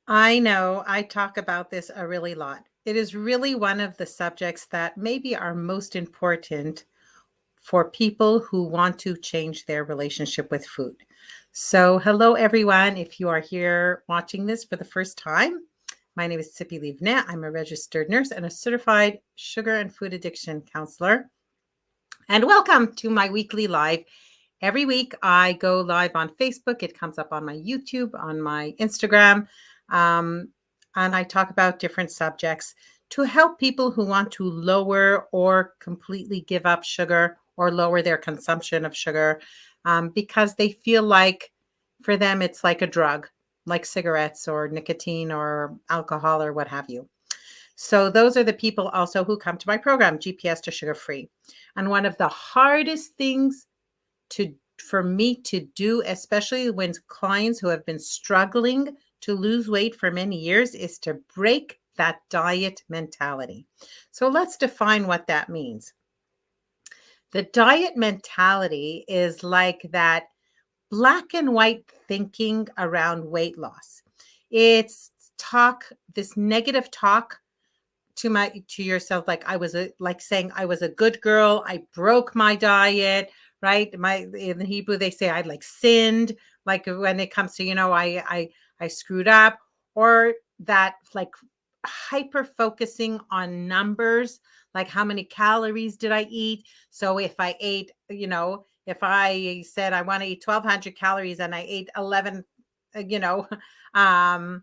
I know I talk about this a really lot. It is really one of the subjects that maybe are most important for people who want to change their relationship with food. So, hello everyone. If you are here watching this for the first time, my name is Sippy Livne. I'm a registered nurse and a certified sugar and food addiction counselor. And welcome to my weekly live. Every week I go live on Facebook. It comes up on my YouTube, on my Instagram. Um, and I talk about different subjects to help people who want to lower or completely give up sugar or lower their consumption of sugar because they feel like for them it's like a drug, like cigarettes or nicotine or alcohol or what have you. So those are the people also who come to my program, GPS to Sugar Free. And one of the hardest things to for me to do, especially when clients who have been struggling to lose weight for many years, is to break that diet mentality. So let's define what that means. The diet mentality is like that black and white thinking around weight loss. It's this negative talk to yourself, like like saying I was a good girl, I broke my diet, right? My In Hebrew they say I like sinned, like when it comes to, I screwed up, or that like hyper focusing on numbers, like how many calories did I eat? So if I ate, if I said I want to eat 1200 calories and I ate 11, you know, um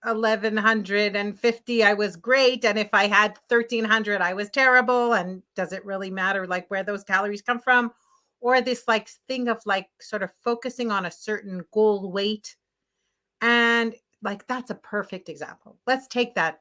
1150, I was great, and if I had 1300 I was terrible. And does it really matter like where those calories come from? Or this like thing of like sort of focusing on a certain goal weight. And like that's a perfect example. Let's take that.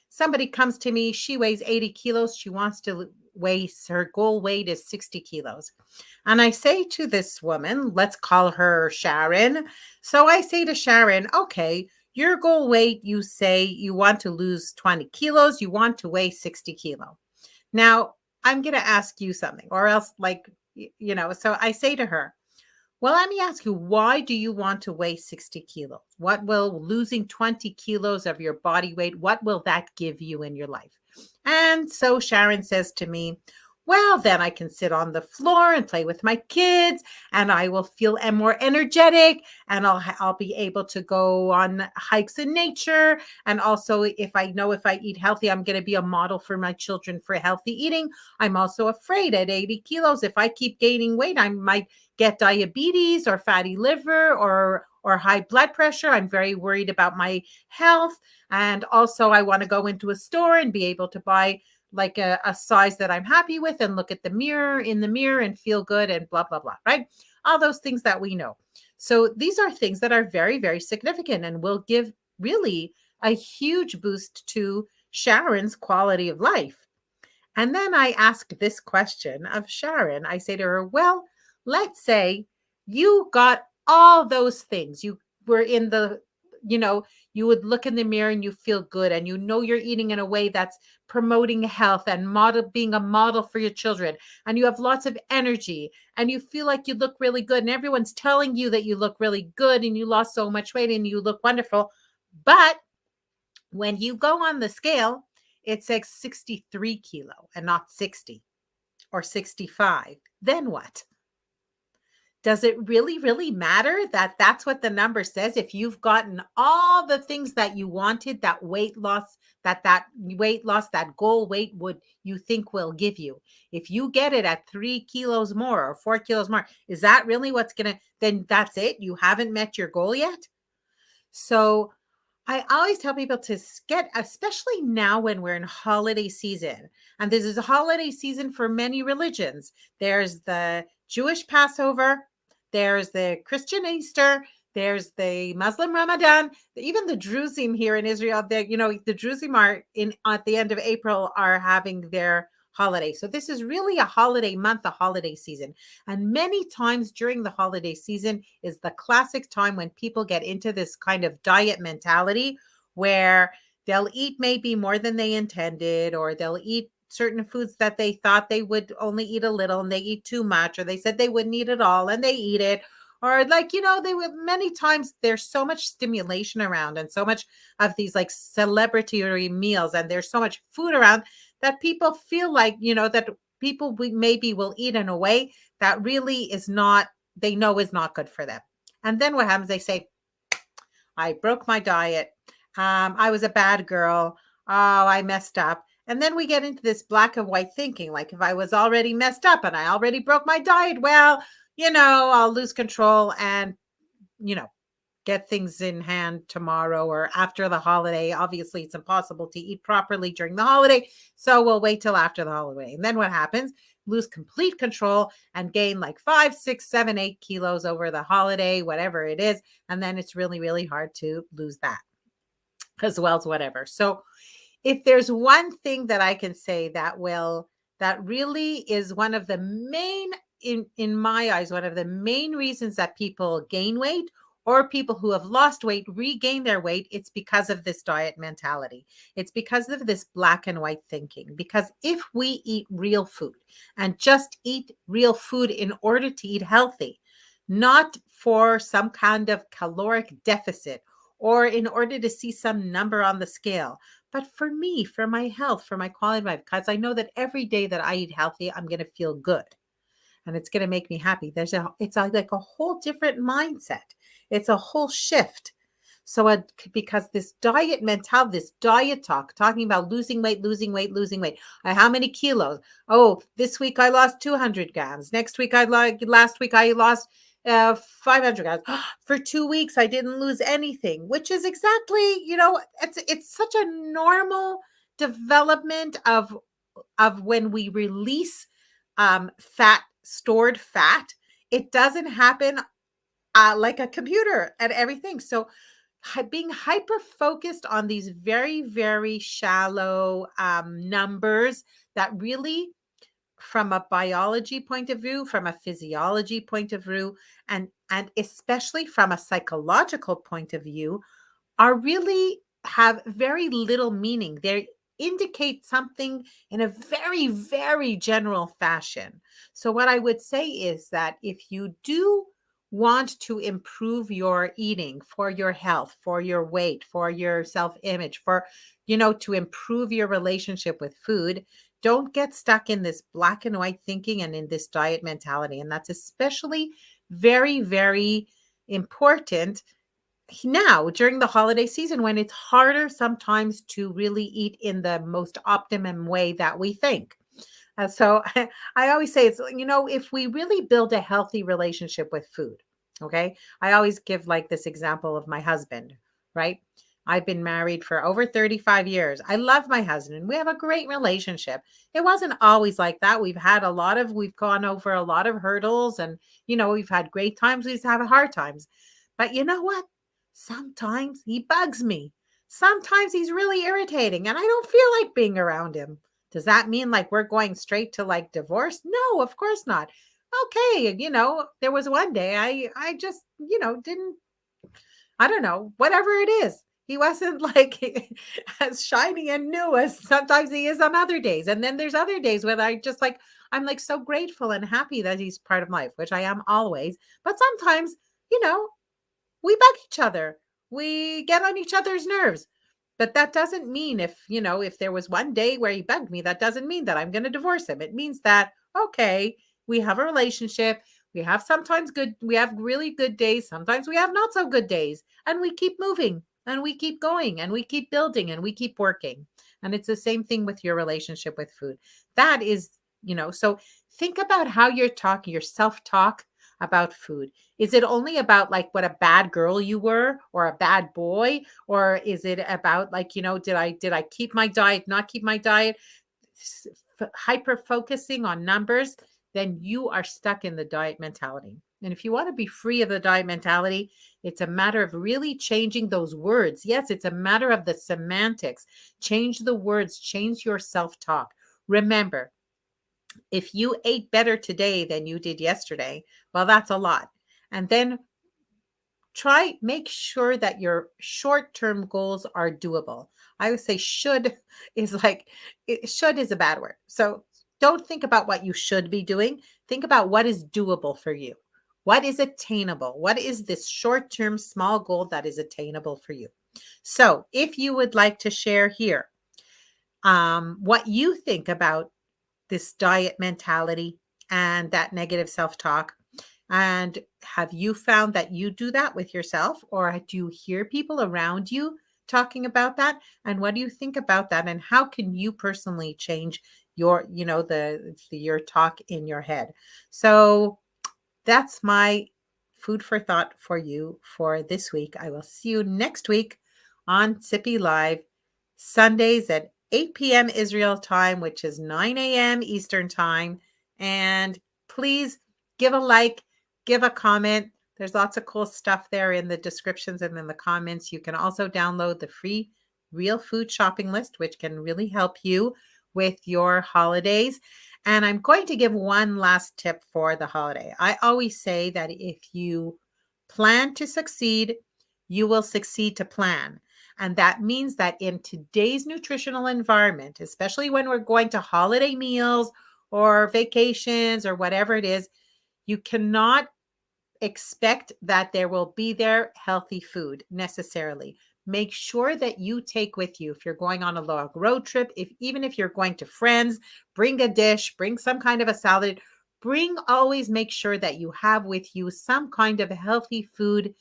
Somebody comes to me, she weighs 80 kilos, she wants to weigh, her goal weight is 60 kilos. And I say to this woman, let's call her Sharon. So I say to Sharon, okay, your goal weight, you say you want to lose 20 kilos, you want to weigh 60 kilo. Now I'm going to ask you something, or else like, so I say to her, well, let me ask you, why do you want to weigh 60 kilos? What will losing 20 kilos of your body weight, what will that give you in your life? And so Sharon says to me, well, then I can sit on the floor and play with my kids, and I will feel more energetic, and I'll be able to go on hikes in nature. And also, if I eat healthy, I'm going to be a model for my children for healthy eating. I'm also afraid at 80 kilos, if I keep gaining weight, I might get diabetes or fatty liver or high blood pressure. I'm very worried about my health. And also I want to go into a store and be able to buy like a size that I'm happy with and look at the mirror and feel good and blah, blah, blah, right? All those things that we know. So these are things that are very, very significant and will give really a huge boost to Sharon's quality of life. And then I ask this question of Sharon. I say to her, well, let's say you got all those things. You were in the, you would look in the mirror and you feel good, and you're eating in a way that's promoting health and being a model for your children. And you have lots of energy and you feel like you look really good. And everyone's telling you that you look really good and you lost so much weight and you look wonderful. But when you go on the scale, it says 63 kilo and not 60 or 65. Then what? Does it really, really matter that that's what the number says? If you've gotten all the things that you wanted, that weight loss, that goal weight you think will give you. If you get it at 3 kilos more or 4 kilos more, is that really then that's it? You haven't met your goal yet? So I always tell people to get, especially now when we're in holiday season, and this is a holiday season for many religions. There's the Jewish Passover, there's the Christian Easter, there's the Muslim Ramadan, even the Druzim here in Israel. The Druzim are at the end of April are having their holiday. So this is really a holiday month, a holiday season. And many times during the holiday season is the classic time when people get into this kind of diet mentality where they'll eat maybe more than they intended, or they'll eat certain foods that they thought they would only eat a little and they eat too much, or they said they wouldn't eat it all and they eat it, Or like, they would many times there's so much stimulation around and so much of these like celebratory meals and there's so much food around that people feel like, that people maybe will eat in a way that really is not, they know is not good for them. And then what happens? They say, I broke my diet. I was a bad girl. Oh, I messed up. And then we get into this black and white thinking, like if I was already messed up and I already broke my diet, well, I'll lose control and, you know, get things in hand tomorrow or after the holiday. Obviously, it's impossible to eat properly during the holiday. So we'll wait till after the holiday. And then what happens? Lose complete control and gain like 5, 6, 7, 8 kilos over the holiday, whatever it is. And then it's really, really hard to lose that as well as whatever. So if there's one thing that I can say that really is one of the main, in my eyes, one of the main reasons that people gain weight or people who have lost weight regain their weight, it's because of this diet mentality. It's because of this black and white thinking. Because if we eat real food and just eat real food in order to eat healthy, not for some kind of caloric deficit or in order to see some number on the scale, but for me, for my health, for my quality of life, because I know that every day that I eat healthy, I'm going to feel good and it's going to make me happy. Like a whole different mindset. It's a whole shift. So because this diet mentality, this diet talk, talking about losing weight, losing weight, losing weight. How many kilos? Oh, this week I lost 200 grams. Next week last week I lost 500 grams. For 2 weeks I didn't lose anything, which is exactly, it's such a normal development of when we release stored fat. It doesn't happen like a computer and everything. So being hyper focused on these very, very shallow numbers that really, from a biology point of view, from a physiology point of view, and especially from a psychological point of view, are really have very little meaning. They indicate something in a very, very general fashion. So, what I would say is that if you do want to improve your eating for your health, for your weight, for your self image, to improve your relationship with food, don't get stuck in this black and white thinking and in this diet mentality. And that's especially very, very important now during the holiday season when it's harder sometimes to really eat in the most optimum way that we think. So I always say if we really build a healthy relationship with food, okay? I always give like this example of my husband, right? I've been married for over 35 years. I love my husband. We have a great relationship. It wasn't always like that. We've gone over a lot of hurdles and, we've had great times. We've had hard times. But you know what? Sometimes he bugs me. Sometimes he's really irritating and I don't feel like being around him. Does that mean like we're going straight to like divorce? No, of course not. Okay, there was one day I just, didn't, I don't know, whatever it is. He wasn't like as shiny and new as sometimes he is on other days. And then there's other days when I'm like so grateful and happy that he's part of life, which I am always. But sometimes, you know, we bug each other. We get on each other's nerves. But that doesn't mean if there was one day where he bugged me, that doesn't mean that I'm going to divorce him. It means that, okay, we have a relationship. We have really good days. Sometimes we have not so good days. And we keep moving and we keep going and we keep building and we keep working. And it's the same thing with your relationship with food. That is, so think about how you're talking, your self-talk about food. Is it only about like what a bad girl you were or a bad boy? Or is it about like, did I keep my diet, not keep my diet? Hyper focusing on numbers, then you are stuck in the diet mentality. And if you want to be free of the diet mentality, it's a matter of really changing those words. Yes, it's a matter of the semantics. Change the words, change your self-talk. Remember, if you ate better today than you did yesterday, well, that's a lot. And then make sure that your short-term goals are doable. I would say should is a bad word. So don't think about what you should be doing. Think about what is doable for you. What is attainable? What is this short-term small goal that is attainable for you? So if you would like to share here what you think about this diet mentality and that negative self-talk, and have you found that you do that with yourself, or do you hear people around you talking about that? And what do you think about that? And how can you personally change your, your talk in your head? So that's my food for thought for you for this week. I will see you next week on Sippy Live, Sundays at 8 p.m. Israel time, which is 9 a.m. Eastern time. And please give a like, give a comment. There's lots of cool stuff there in the descriptions and in the comments. You can also download the free real food shopping list, which can really help you with your holidays. And I'm going to give one last tip for the holiday. I always say that if you plan to succeed, you will succeed to plan. And that means that in today's nutritional environment, especially when we're going to holiday meals or vacations or whatever it is, you cannot expect that there will be there healthy food necessarily. Make sure that you take with you, if you're going on a long road trip, even if you're going to friends, bring a dish, bring some kind of a salad, always make sure that you have with you some kind of healthy food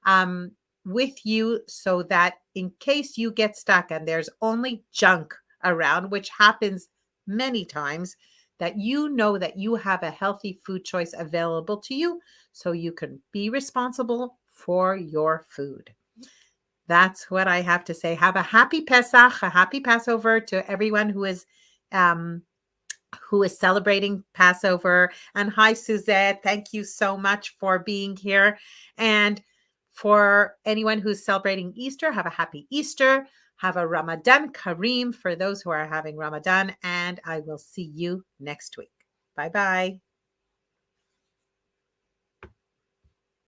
um, with you, so that in case you get stuck and there's only junk around, which happens many times, that you know that you have a healthy food choice available to you, so you can be responsible for your food. That's what I have to say. Have a happy Pesach, a happy Passover to everyone um, who is celebrating Passover. And hi, Suzette. Thank you so much for being here. And for anyone who's celebrating Easter, have a happy Easter. Have a Ramadan Kareem for those who are having Ramadan. And I will see you next week. Bye bye.